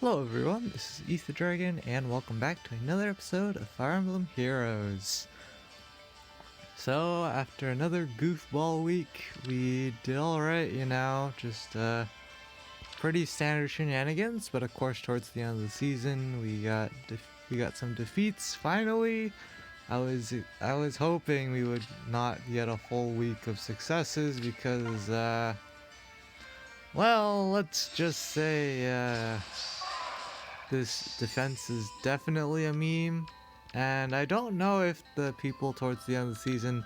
Hello everyone, this is Ether Dragon, and welcome back to another episode of Fire Emblem Heroes. So, after another goofball week, we did alright, just pretty standard shenanigans, but of course towards the end of the season, we got some defeats, finally. I was hoping we would not get a full week of successes because, well, let's just say, this defense is definitely a meme, and I don't know if the people towards the end of the season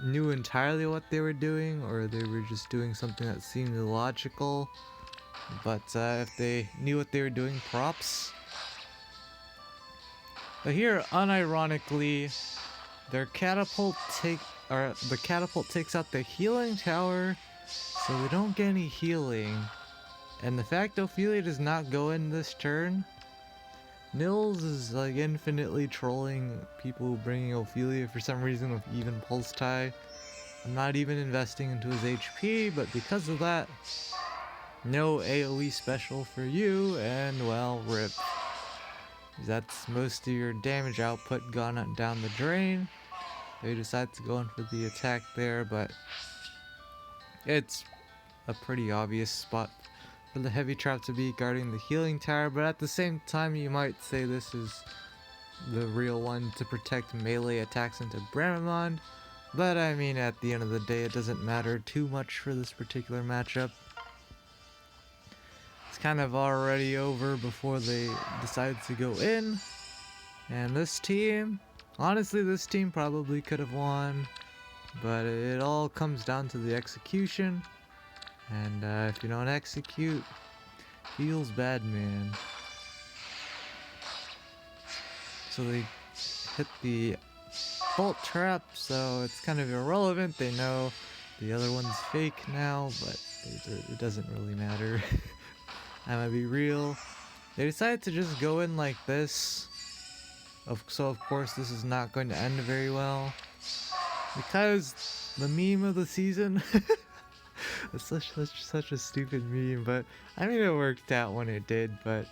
knew entirely what they were doing, or they were just doing something that seemed illogical. But if they knew what they were doing, props. But here, unironically, the catapult takes out the healing tower, so we don't get any healing. And the fact Ophelia does not go in this turn, Nils is like infinitely trolling people bringing Ophelia for some reason with even pulse tie. I'm not even investing into his HP, but because of that, no AoE special for you, and well, rip. That's most of your damage output gone down the drain. They decide to go in for the attack there, but it's a pretty obvious spot for the heavy trap to be guarding the healing tower, but at the same time you might say this is the real one to protect melee attacks into Bramamond, but I mean at the end of the day it doesn't matter too much for this particular matchup. It's kind of already over before they decide to go in, and this team, honestly this team probably could have won, but it all comes down to the execution. And if you don't execute, feels bad, man. So they hit the bolt trap, so it's kind of irrelevant. They know the other one's fake now, but it doesn't really matter. I'm gonna be real. They decided to just go in like this. So of course this is not going to end very well. Because the meme of the season... It's such a stupid meme, but I mean it worked out when it did. But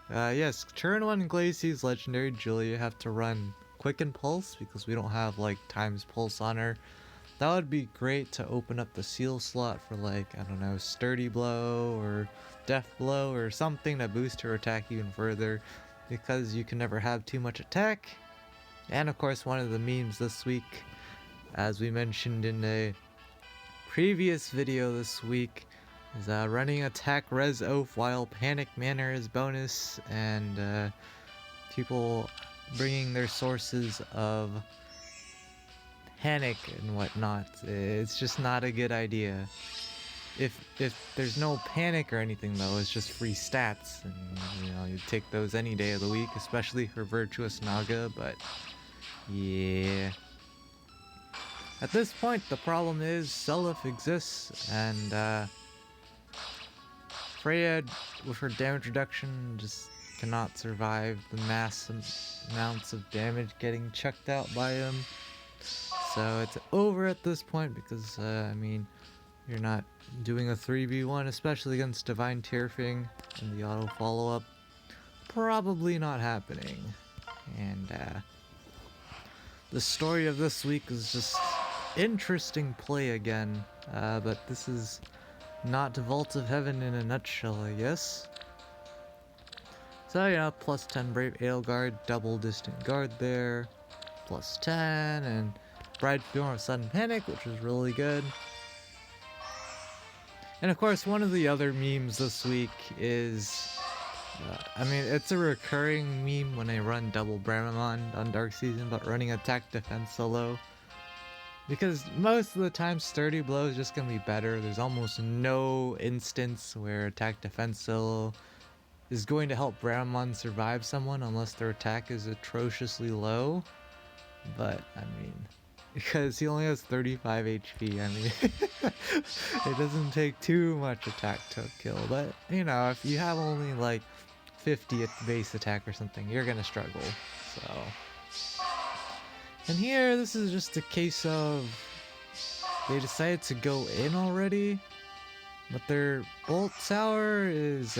yes, turn 1 Glacies legendary Julia have to run Quicken Pulse because we don't have like times pulse on her. That would be great to open up the seal slot for like, I don't know, Sturdy Blow or Death Blow or something to boost her attack even further, because you can never have too much attack. And of course one of the memes this week, as we mentioned in a previous video this week, is running attack res oaf while panic manner is bonus, and people bringing their sources of panic and whatnot. It's just not a good idea. If there's no panic or anything though, it's just free stats, and you take those any day of the week, especially for Virtuous Naga. But yeah. At this point, the problem is Seliph exists, and Freya, with her damage reduction, just cannot survive the massive amounts of damage getting chucked out by him. So it's over at this point because, I mean, you're not doing a 3v1, especially against Divine Tearfing, and the auto follow-up. Probably not happening. And the story of this week is just interesting play again, but this is not Vault of Heaven in a nutshell, I guess. So yeah, plus 10 Brave Aelgard, double Distant Guard there, plus 10, and Bride Form of Sudden Panic, which was really good. And of course, one of the other memes this week is, I mean, it's a recurring meme when I run double Bramamond on Dark Season, but running attack defense solo. Because most of the time, Sturdy Blow is just going to be better. There's almost no instance where attack defense solo is going to help Bramamond survive someone unless their attack is atrociously low. But, I mean, because he only has 35 HP, I mean, it doesn't take too much attack to kill. But, if you have only like 50 base attack or something, you're going to struggle. So... And here, this is just a case of they decided to go in already, but their bolt tower is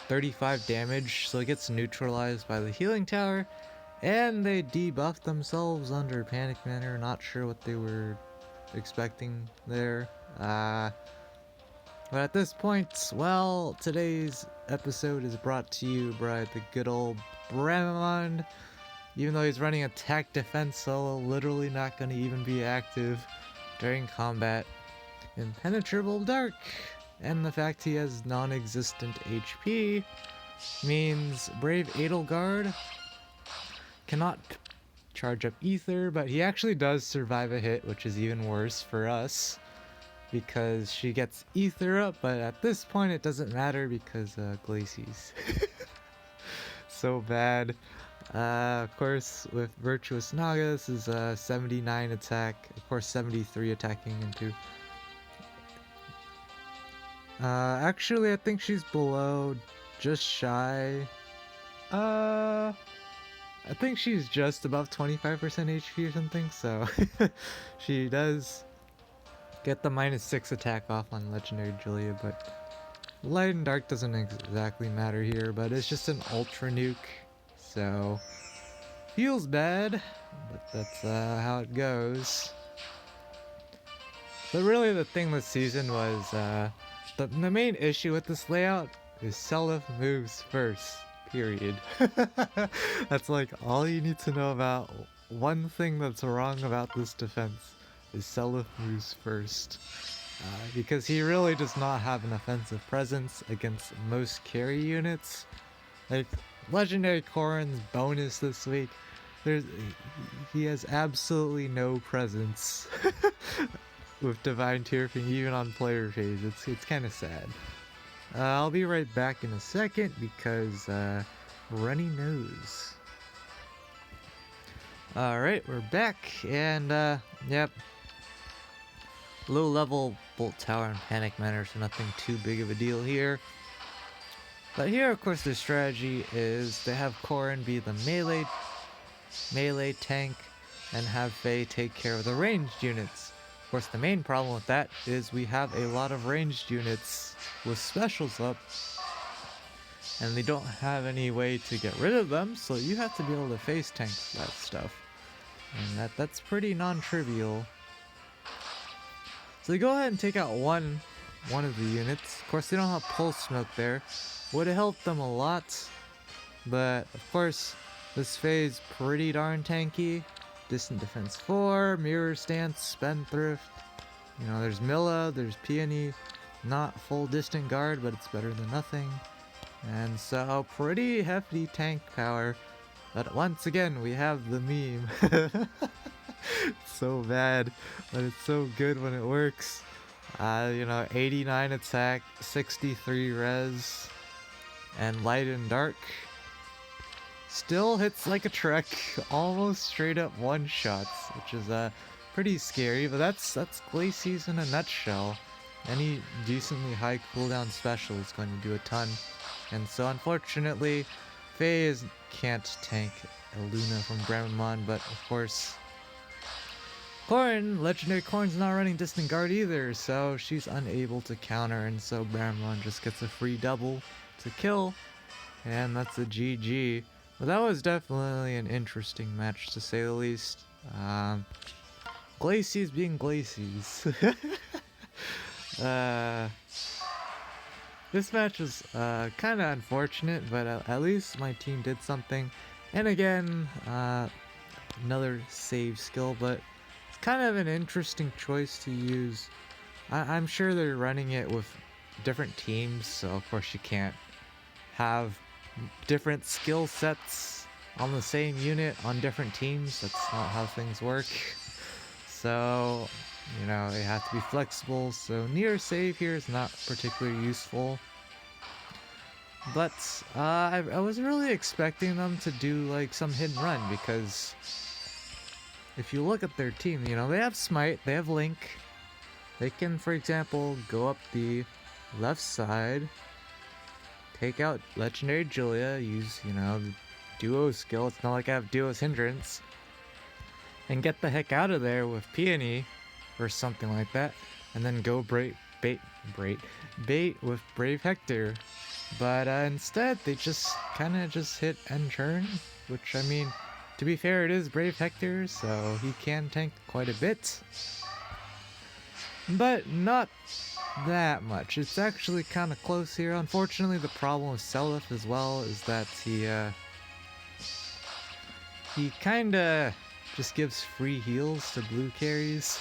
35 damage, so it gets neutralized by the healing tower, and they debuff themselves under Panic Manor. Not sure what they were expecting there. But at this point, well, today's episode is brought to you by the good old Bramond. Even though he's running attack defense solo, literally not going to even be active during combat. Impenetrable Dark, and the fact he has non-existent HP means Brave Edelgard cannot charge up Ether, but he actually does survive a hit, which is even worse for us because she gets Ether up, but at this point it doesn't matter because Glacies. So bad. Of course, with Virtuous Naga, this is 79 attack, of course 73 attacking into. Actually, I think she's below, just shy. I think she's just above 25% HP or something, so she does get the -6 attack off on Legendary Julia, but Light and Dark doesn't exactly matter here, but it's just an Ultra Nuke, so feels bad, but that's how it goes. But really the thing this season was, the main issue with this layout is Seliph moves first, period. That's like all you need to know about. One thing that's wrong about this defense is Seliph moves first. Because he really does not have an offensive presence against most carry units. Like, Legendary Corrin's bonus this week, he has absolutely no presence with Divine Tearfing even on player phase. It's kind of sad. I'll be right back in a second because runny nose. Alright, we're back, and yep. Low level Bolt Tower and Panic Manor, so nothing too big of a deal here. But here, of course, the strategy is to have Corrin be the melee tank and have Faye take care of the ranged units. Of course, the main problem with that is we have a lot of ranged units with specials up, and they don't have any way to get rid of them, so you have to be able to face tank that stuff. And that's pretty non-trivial. So they go ahead and take out one of the units. Of course, they don't have Pulse Smoke there. Would have helped them a lot, but of course, this phase pretty darn tanky. Distant Defense 4, Mirror Stance, Spendthrift. You know, there's Milla, there's Peony. Not full Distant Guard, but it's better than nothing. And so, pretty hefty tank power. But once again, we have the meme. It's so bad, but it's so good when it works. You know, 89 attack, 63 res, and Light and Dark. Still hits like a truck, almost straight up one-shots, which is pretty scary, but that's Glacies in a nutshell. Any decently high cooldown special is going to do a ton. And so unfortunately, Faye can't tank Luna from Bramond, but of course, Legendary Corrin's not running Distant Guard either, so she's unable to counter, and so Bramond just gets a free double to kill, and that's a GG. But that was definitely an interesting match, to say the least. Glacies being Glacies. This match was kind of unfortunate, but at least my team did something. And again, another save skill, but it's kind of an interesting choice to use. I'm sure they're running it with different teams, so of course you can't have different skill sets on the same unit on different teams. That's not how things work. So, you know, they have to be flexible, so near save here is not particularly useful. But I was really expecting them to do like some hidden run, because if you look at their team, you know, they have Smite, they have Link. They can, for example, go up the left side, take out Legendary Julia, use, you know, the duo skill. It's not like I have duo's hindrance. And get the heck out of there with Peony or something like that. And then go bait with Brave Hector. But instead, they just kind of just hit end turn, which I mean, to be fair, it is Brave Hector, so he can tank quite a bit. But not that much. It's actually kind of close here. Unfortunately, the problem with Seliph as well is that he kind of just gives free heals to blue carries.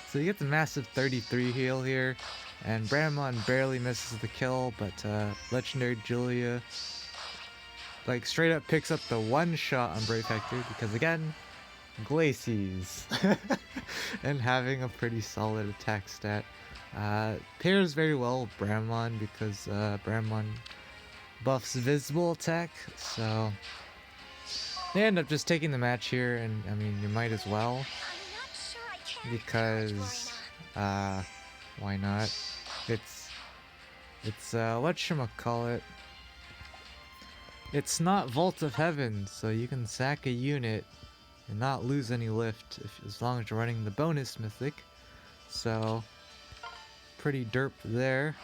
So he gets a massive 33 heal here, and Bramon barely misses the kill, but Legendary Julia like straight up picks up the one shot on Brave Hector because again, Glacies. And having a pretty solid attack stat. Pairs very well with Bramon because Bramon buffs visible attack, so they end up just taking the match here, and I mean, you might as well, because why not? It's whatchamacallit, it's not Vault of Heaven, so you can sack a unit and not lose any lift as long as you're running the bonus mythic. So pretty derp there.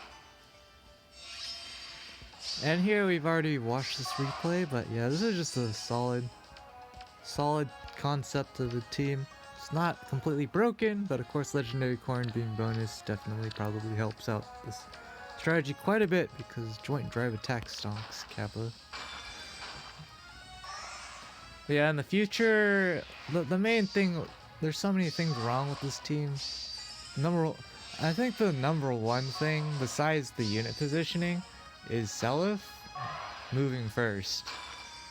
And here we've already watched this replay, but yeah, this is just a solid concept of the team. It's not completely broken, but of course Legendary Corn being bonus definitely probably helps out this strategy quite a bit because joint drive attack stonks Kappa. But yeah, in the future, the main thing, there's so many things wrong with this team. I think the number one thing, besides the unit positioning, is Seliph moving first.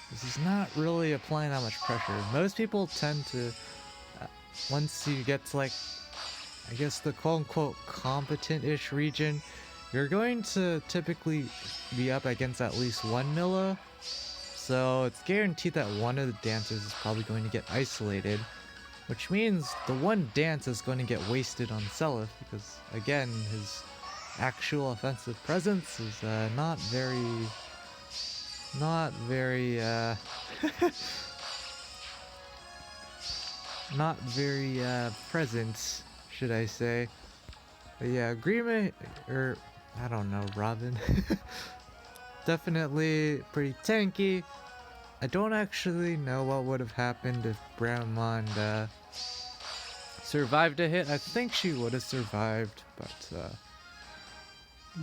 This is not really applying that much pressure. Most people tend to, once you get to like, I guess the quote-unquote competent-ish region, you're going to typically be up against at least one Milla. So it's guaranteed that one of the dancers is probably going to get isolated, which means the one dance is going to get wasted on Seliph because, again, his actual offensive presence is not very present, should I say. But yeah, Grima, or I don't know, Robin. Definitely pretty tanky. I don't actually know what would have happened if Bramond survived a hit. I think she would have survived, but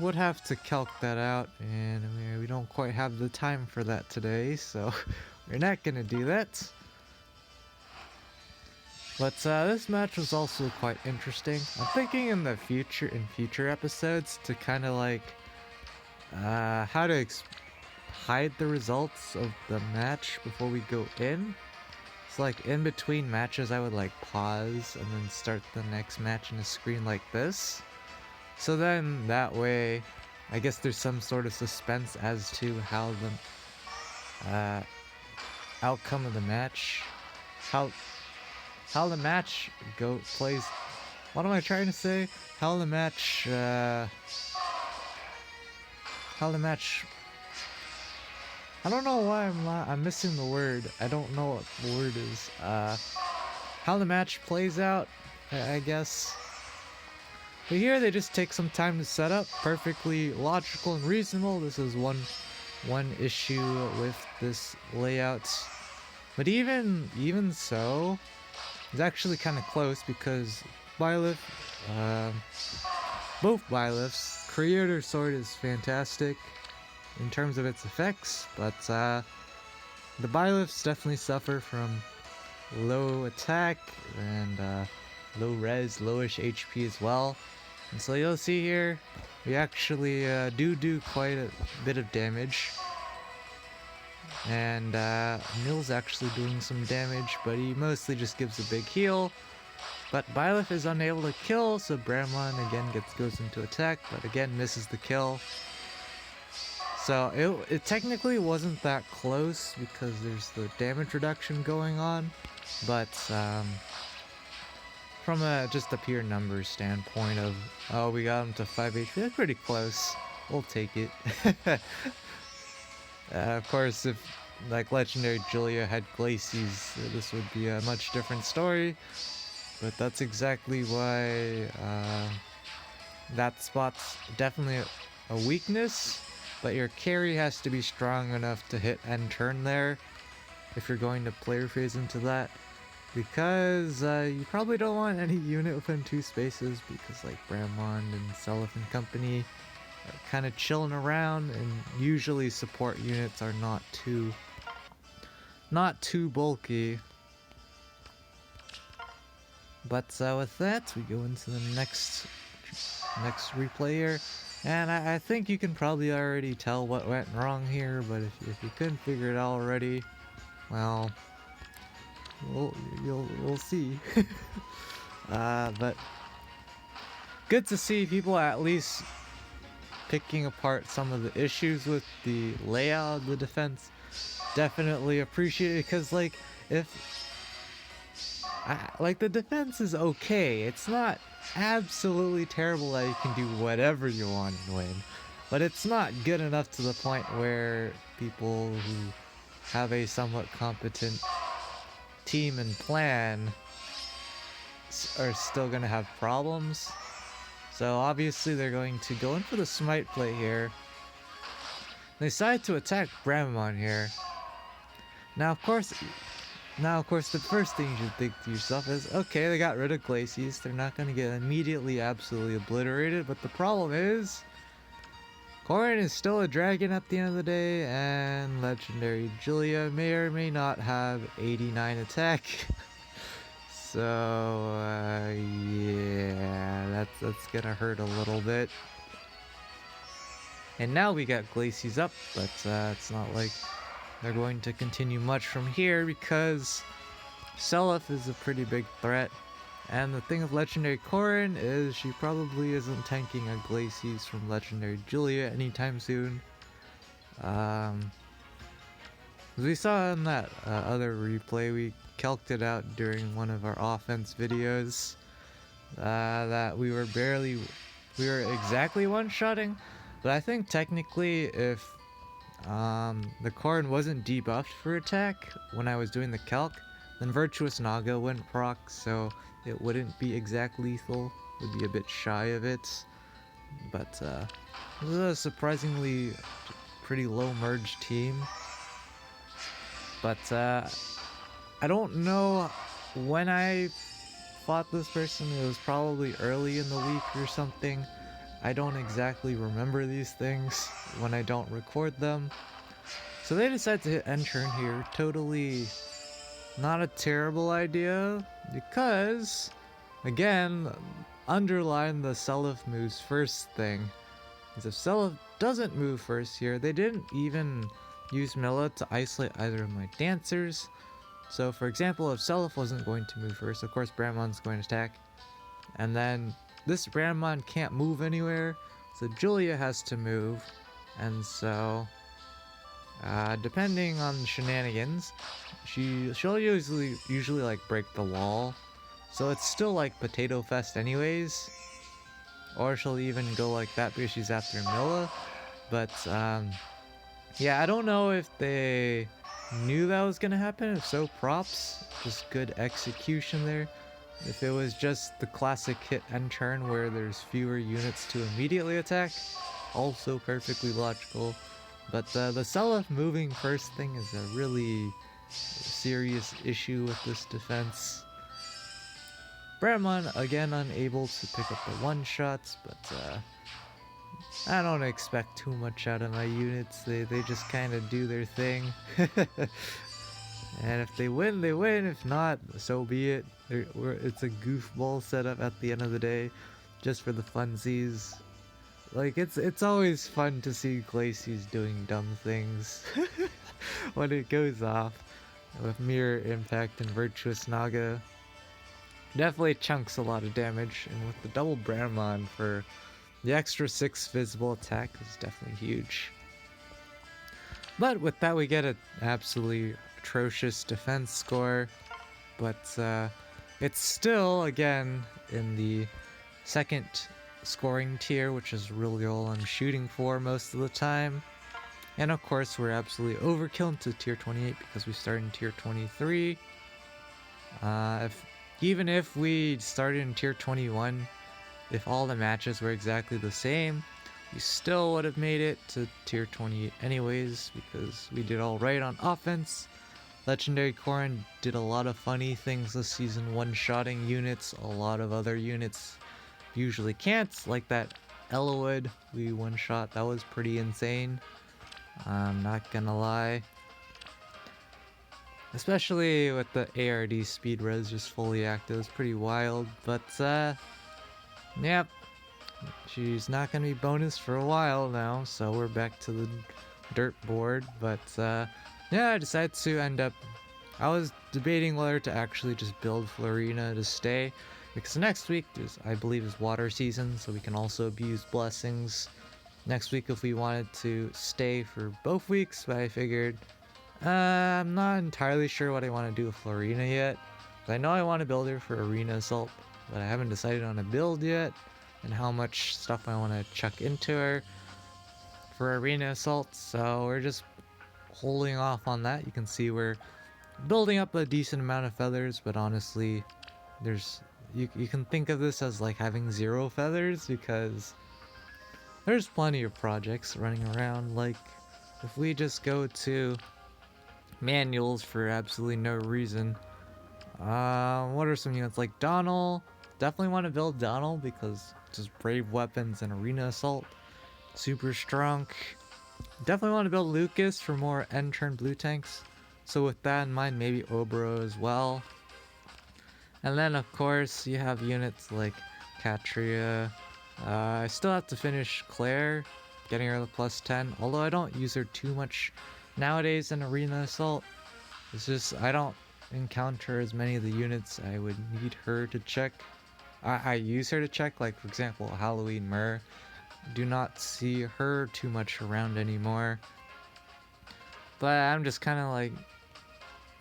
would have to calc that out, and we don't quite have the time for that today, so we're not gonna do that. But this match was also quite interesting. I'm thinking in future episodes to kind of like how to hide the results of the match before we go in. It's like in between matches I would like pause and then start the next match in a screen like this. So then that way I guess there's some sort of suspense as to how the outcome of the match, how the match plays. What am I trying to say? How the match I don't know why I'm missing the word. I don't know what the word is. How the match plays out, I guess. But here they just take some time to set up. Perfectly logical and reasonable. This is one issue with this layout. But even so, it's actually kind of close because both Byleth's Creator Sword is fantastic in terms of its effects, but the Byleths definitely suffer from low attack and low res, lowish HP as well. And so you'll see here, we actually do quite a bit of damage. And Mill's actually doing some damage, but he mostly just gives a big heal. But Byleth is unable to kill, so Bramon again goes into attack, but again misses the kill. So it technically wasn't that close because there's the damage reduction going on, but from just a pure numbers standpoint of, oh, we got him to 5 HP, that's pretty close. We'll take it. Of course, if like Legendary Julia had Glacies, this would be a much different story, but that's exactly why that spot's definitely a weakness. but your carry has to be strong enough to hit end turn there if you're going to player phase into that. Because you probably don't want any unit within 2 spaces, because like Bramond and Seliph and company are kind of chilling around, and usually support units are not too bulky. But with that, we go into the next replay here, and I think you can probably already tell what went wrong here. But if you couldn't figure it out already, well, we'll see. But good to see people at least picking apart some of the issues with the layout of the defense. Definitely appreciate it, because like the defense is okay. It's not absolutely terrible that you can do whatever you want and win, but it's not good enough to the point where people who have a somewhat competent team and plan are still gonna have problems. So obviously they're going to go in for the smite play here. They decide to attack Bramon here. Now of course the first thing you should think to yourself is, okay, they got rid of Glacies, they're not gonna get immediately absolutely obliterated, but the problem is Corrin is still a dragon at the end of the day, and Legendary Julia may or may not have 89 attack. So yeah, that's gonna hurt a little bit. And now we got Glacies up, but it's not like they're going to continue much from here, because Seliph is a pretty big threat. And the thing with Legendary Corrin is she probably isn't tanking a Glacies from Legendary Julia anytime soon. As we saw in that other replay, we calced it out during one of our offense videos, that we were exactly one-shotting. But I think technically if the Corrin wasn't debuffed for attack when I was doing the calc, then Virtuous Naga wouldn't proc, so it wouldn't be exact lethal, it would be a bit shy of it. But this is a surprisingly pretty low merge team. But I don't know when I fought this person. It was probably early in the week or something. I don't exactly remember these things when I don't record them. So they decide to hit end turn here. Totally not a terrible idea, because again, underline the Seliph moves first thing. Because if Seliph doesn't move first here, they didn't even use Milla to isolate either of my dancers. So for example, if Seliph wasn't going to move first, of course Bramon's going to attack, and then this Bramon can't move anywhere, so Julia has to move. And so depending on shenanigans, she'll usually like break the wall, so it's still like Potato Fest anyways, or she'll even go like that because she's after Milla. But yeah, I don't know if they knew that was gonna happen. If so, props, just good execution there. If it was just the classic hit and turn where there's fewer units to immediately attack, also perfectly logical. But the Seliph moving first thing is a really serious issue with this defense. Bramon again unable to pick up the one-shots, but I don't expect too much out of my units. They just kind of do their thing. And if they win, they win. If not, so be it. It's a goofball setup at the end of the day, just for the funsies. Like, it's always fun to see Glacies doing dumb things when it goes off with Mirror Impact and Virtuous Naga. Definitely chunks a lot of damage, and with the double Bramon for the extra 6 visible attack is definitely huge. But with that, we get an absolutely atrocious defense score, but it's still, again, in the second scoring tier, which is really all I'm shooting for most of the time. And of course, we're absolutely overkill into tier 28 because we start in tier 23. Even if we started in tier 21, if all the matches were exactly the same, we still would have made it to tier 28 anyways because we did all right on offense. Legendary Corrin did a lot of funny things this season, one-shotting units a lot of other units usually can't, like that Elwood we one-shot. That was pretty insane, I'm not gonna lie. Especially with the ARD speed res just fully active, it's pretty wild. But yep, she's not gonna be bonus for a while now, so we're back to the dirt board. But yeah, I decided to end up, I was debating whether to actually just build Florina to stay, because next week is, I believe, is water season, so we can also abuse blessings next week if we wanted to stay for both weeks. But I figured I'm not entirely sure what I want to do with Florina yet. I know I want to build her for Arena Assault, but I haven't decided on a build yet and how much stuff I want to chuck into her for Arena Assault, so we're just holding off on that. You can see we're building up a decent amount of feathers, but honestly, there's you can think of this as like having 0 feathers, because there's plenty of projects running around. Like if we just go to manuals for absolutely no reason, what are some units like Donald? Definitely want to build Donald because just brave weapons and Arena Assault, super strong. Definitely want to build Lucas for more end turn blue tanks, so with that in mind, maybe Obro as well. And then of course you have units like Katria. I still have to finish Claire, getting her the +10, although I don't use her too much nowadays in Arena Assault. It's just I don't encounter as many of the units I would need her to check. I use her to check, like for example Halloween Myrrh. Do not see her too much around anymore. But I'm just kind of like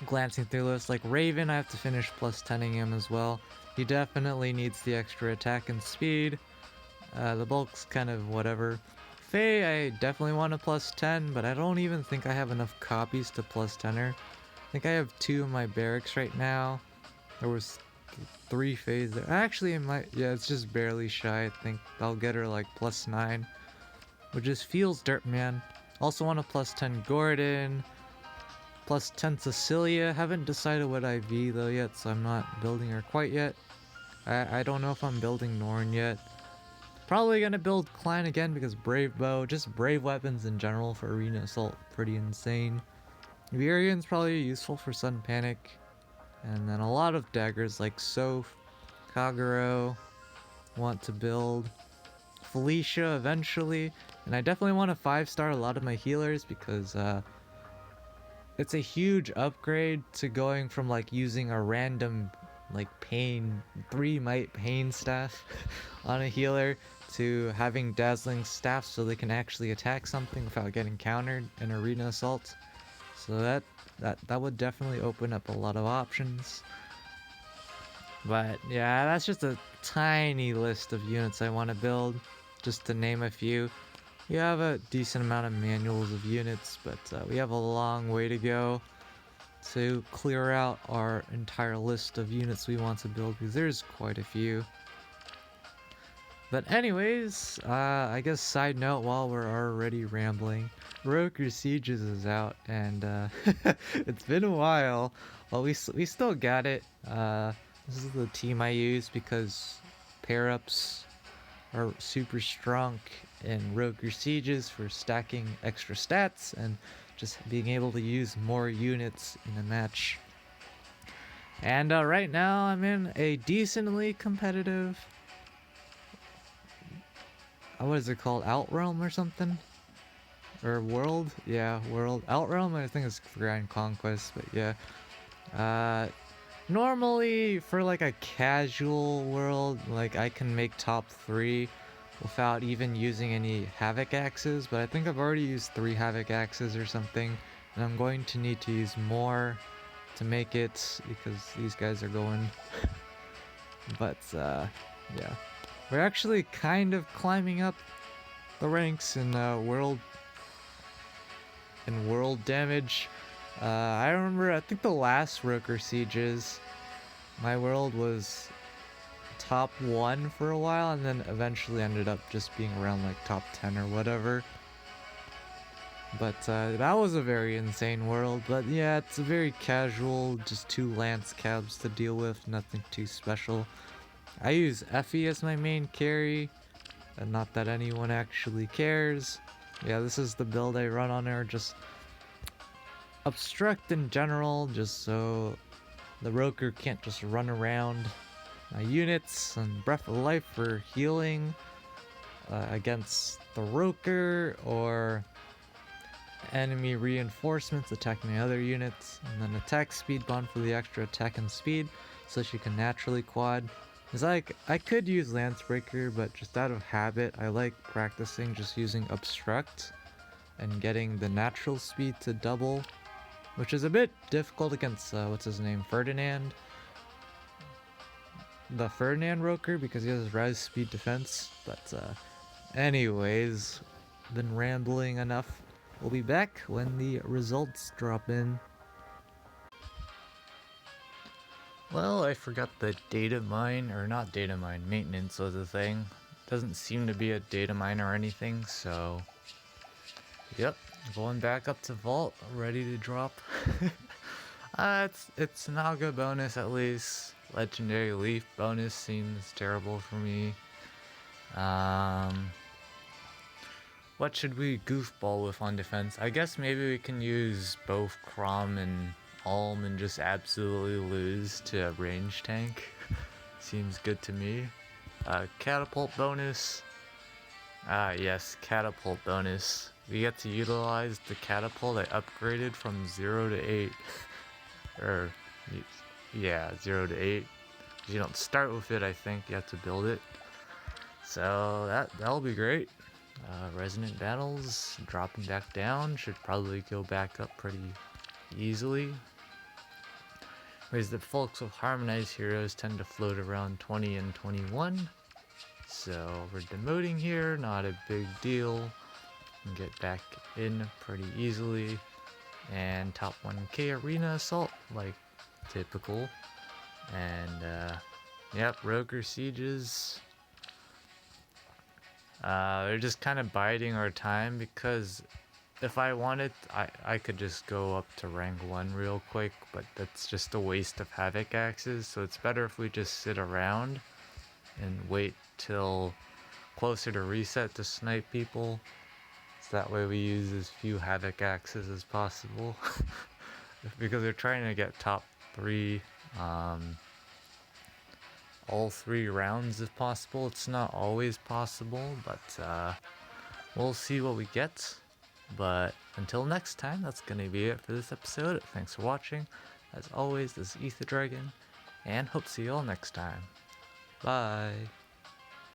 glancing through lists. Like Raven, I have to finish +10ing him as well. He definitely needs the extra attack and speed. The bulk's kind of whatever. Faye, I definitely want a +10, but I don't even think I have enough copies to +10 her. I think I have 2 in my barracks right now. There was 3 Fays there. Actually, it might, yeah, it's just barely shy. I think I'll get her like +9, which just feels dirt, man. Also want a +10 Gordon, +10 Cecilia. Haven't decided what IV though yet, so I'm not building her quite yet. I don't know if I'm building Norn yet. Probably gonna build Klein again because Brave Bow, just brave weapons in general for Arena Assault, pretty insane. Virian's probably useful for Sudden Panic. And then a lot of daggers like Soph, Kagero, want to build. Felicia eventually. And I definitely want to 5-star a lot of my healers because it's a huge upgrade to going from like using a random like pain 3 might pain staff on a healer to having dazzling staff so they can actually attack something without getting countered in Arena Assault. So that would definitely open up a lot of options. But yeah, that's just a tiny list of units I want to build, just to name a few. We have a decent amount of manuals of units, but we have a long way to go to clear out our entire list of units we want to build, because there's quite a few. But anyways, I guess side note while we're already rambling, Roker Sieges is out, and it's been a while. Well, we still got it. This is the team I use because pair-ups are super strong in Roker Sieges for stacking extra stats and just being able to use more units in a match. And right now I'm in a decently competitive, what is it called, Outrealm or something? Or World? Yeah, World. Outrealm, I think it's Grand Conquest, but yeah. Normally, for like a casual world, like I can make top 3 without even using any Havoc axes, but I think I've already used 3 Havoc axes or something, and I'm going to need to use more to make it, because these guys are going. But, yeah. We're actually kind of climbing up the ranks in world damage. I remember, I think the last Roker Sieges, my world was top 1 for a while, and then eventually ended up just being around like top 10 or whatever. But that was a very insane world. But yeah, it's a very casual, just 2 lance cabs to deal with, nothing too special. I use Effie as my main carry, and not that anyone actually cares. Yeah, this is the build I run on her, just obstruct in general, just so the Roker can't just run around. My units and Breath of Life for healing against the Roker, or enemy reinforcements attacking the other units, and then attack speed bond for the extra attack and speed, so she can naturally quad. It's like, I could use Lancebreaker, but just out of habit, I like practicing just using Obstruct and getting the natural speed to double, which is a bit difficult against, what's his name, Ferdinand? The Ferdinand Roker, because he has res speed defense, but anyways, been rambling enough. We'll be back when the results drop in. Well, I forgot the data mine, or not data mine, maintenance was a thing. Doesn't seem to be a data mine or anything, so yep, going back up to Vault, ready to drop. It's Naga bonus at least. Legendary Leaf bonus seems terrible for me. What should we goofball with on defense? I guess maybe we can use both Crom and Alm and just absolutely lose to a range tank. Seems good to me. Catapult bonus. Yes, catapult bonus. We get to utilize the catapult I upgraded from 0 to 8. Or, yeah, 0 to 8. You don't start with it, I think. You have to build it. So that'll be great. Resonant Battles dropping back down, should probably go back up pretty easily. Whereas the folks with Harmonized Heroes tend to float around 20 and 21. So we're demoting here, not a big deal. And get back in pretty easily. And top 1k Arena Assault, like typical. And yep, Roker Sieges. They're just kind of biding our time, because if I wanted, I could just go up to rank 1 real quick, but that's just a waste of Havoc Axes, so it's better if we just sit around and wait till closer to reset to snipe people, so that way we use as few Havoc Axes as possible. Because they're trying to get top 3, all 3 rounds if possible. It's not always possible, but we'll see what we get. But until next time, that's gonna be it for this episode. Thanks for watching. As always, this is Ether Dragon, and hope to see you all next time. Bye.